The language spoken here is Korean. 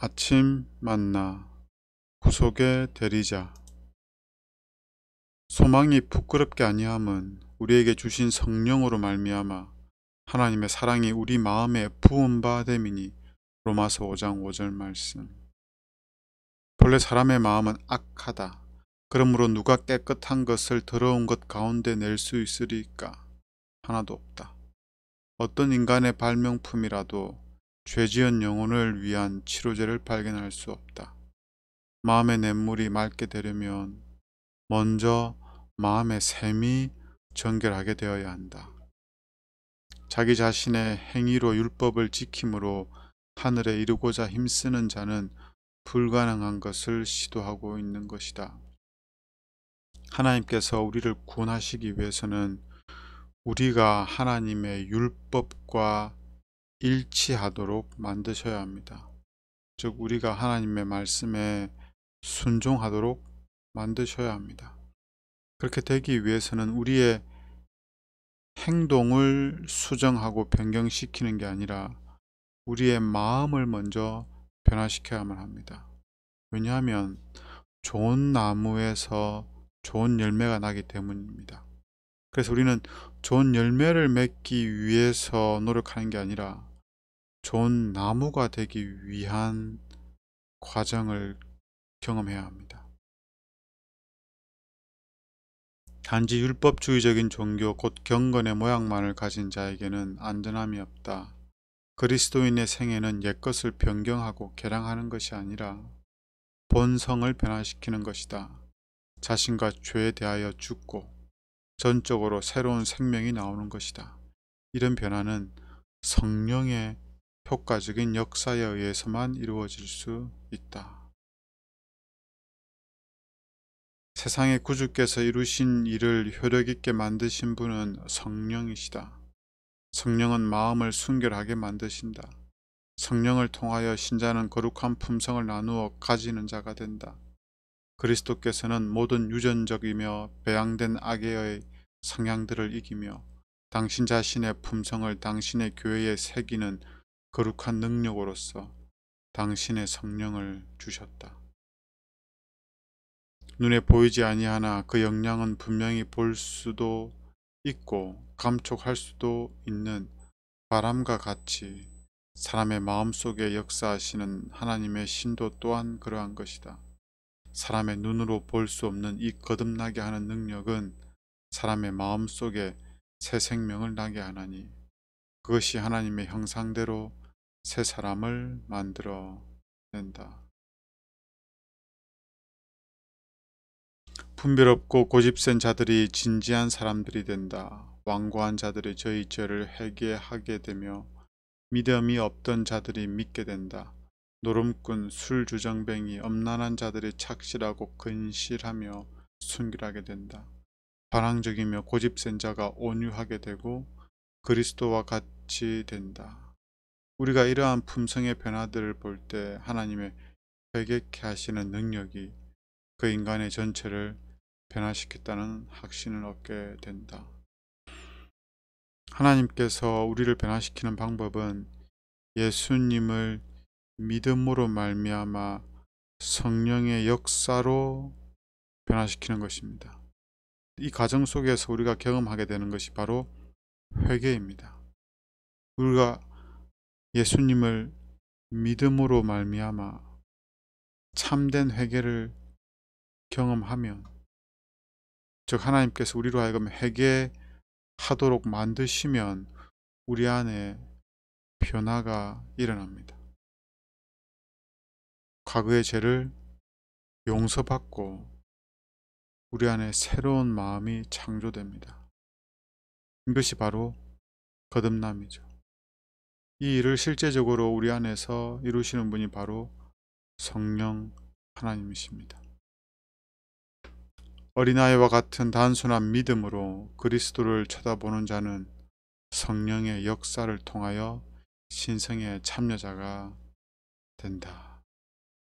아침 만나 구속의 대리자. 소망이 부끄럽게 아니함은 우리에게 주신 성령으로 말미암아 하나님의 사랑이 우리 마음에 부은 바 됨이니. 로마서 5장 5절 말씀. 본래 사람의 마음은 악하다. 그러므로 누가 깨끗한 것을 더러운 것 가운데 낼 수 있으리까? 하나도 없다. 어떤 인간의 발명품이라도 죄지은 영혼을 위한 치료제를 발견할 수 없다. 마음의 냇물이 맑게 되려면 먼저 마음의 샘이 정결하게 되어야 한다. 자기 자신의 행위로 율법을 지킴으로 하늘에 이르고자 힘쓰는 자는 불가능한 것을 시도하고 있는 것이다. 하나님께서 우리를 구원하시기 위해서는 우리가 하나님의 율법과 일치하도록 만드셔야 합니다. 즉 우리가 하나님의 말씀에 순종하도록 만드셔야 합니다. 그렇게 되기 위해서는 우리의 행동을 수정하고 변경시키는 게 아니라 우리의 마음을 먼저 변화시켜야만 합니다. 왜냐하면 좋은 나무에서 좋은 열매가 나기 때문입니다. 그래서 우리는 좋은 열매를 맺기 위해서 노력하는 게 아니라 좋은 나무가 되기 위한 과정을 경험해야 합니다. 단지 율법주의적인 종교 곧 경건의 모양만을 가진 자에게는 안전함이 없다. 그리스도인의 생애는 옛것을 변경하고 개량하는 것이 아니라 본성을 변화시키는 것이다. 자신과 죄에 대하여 죽고 전적으로 새로운 생명이 나오는 것이다. 이런 변화는 성령의 효과적인 역사에 의해서만 이루어질 수 있다. 세상의 구주께서 이루신 일을 효력있게 만드신 분은 성령이시다. 성령은 마음을 순결하게 만드신다. 성령을 통하여 신자는 거룩한 품성을 나누어 가지는 자가 된다. 그리스도께서는 모든 유전적이며 배양된 악의 성향들을 이기며 당신 자신의 품성을 당신의 교회에 새기는 거룩한 능력으로서 당신의 성령을 주셨다. 눈에 보이지 아니하나 그 영향은 분명히 볼 수도 있고 감촉할 수도 있는 바람과 같이 사람의 마음속에 역사하시는 하나님의 신도 또한 그러한 것이다. 사람의 눈으로 볼 수 없는 이 거듭나게 하는 능력은 사람의 마음속에 새 생명을 나게 하나니 그것이 하나님의 형상대로 새 사람을 만들어 낸다. 분별없고 고집센 자들이 진지한 사람들이 된다. 완고한 자들이 저희 죄를 회개하게 되며 믿음이 없던 자들이 믿게 된다. 노름꾼, 술주정뱅이, 엄란한 자들이 착실하고 근실하며 순결하게 된다. 반항적이며 고집센 자가 온유하게 되고 그리스도와 같이 된다. 우리가 이러한 품성의 변화들을 볼 때 하나님의 회개케 하시는 능력이 그 인간의 전체를 변화시켰다는 확신을 얻게 된다. 하나님께서 우리를 변화시키는 방법은 예수님을 믿음으로 말미암아 성령의 역사로 변화시키는 것입니다. 이 과정 속에서 우리가 경험하게 되는 것이 바로 회개입니다. 우리가 예수님을 믿음으로 말미암아 참된 회개를 경험하면, 즉 하나님께서 우리로 하여금 회개하도록 만드시면 우리 안에 변화가 일어납니다. 과거의 죄를 용서받고 우리 안에 새로운 마음이 창조됩니다. 이것이 바로 거듭남이죠. 이 일을 실제적으로 우리 안에서 이루시는 분이 바로 성령 하나님이십니다. 어린아이와 같은 단순한 믿음으로 그리스도를 쳐다보는 자는 성령의 역사를 통하여 신성의 참여자가 된다.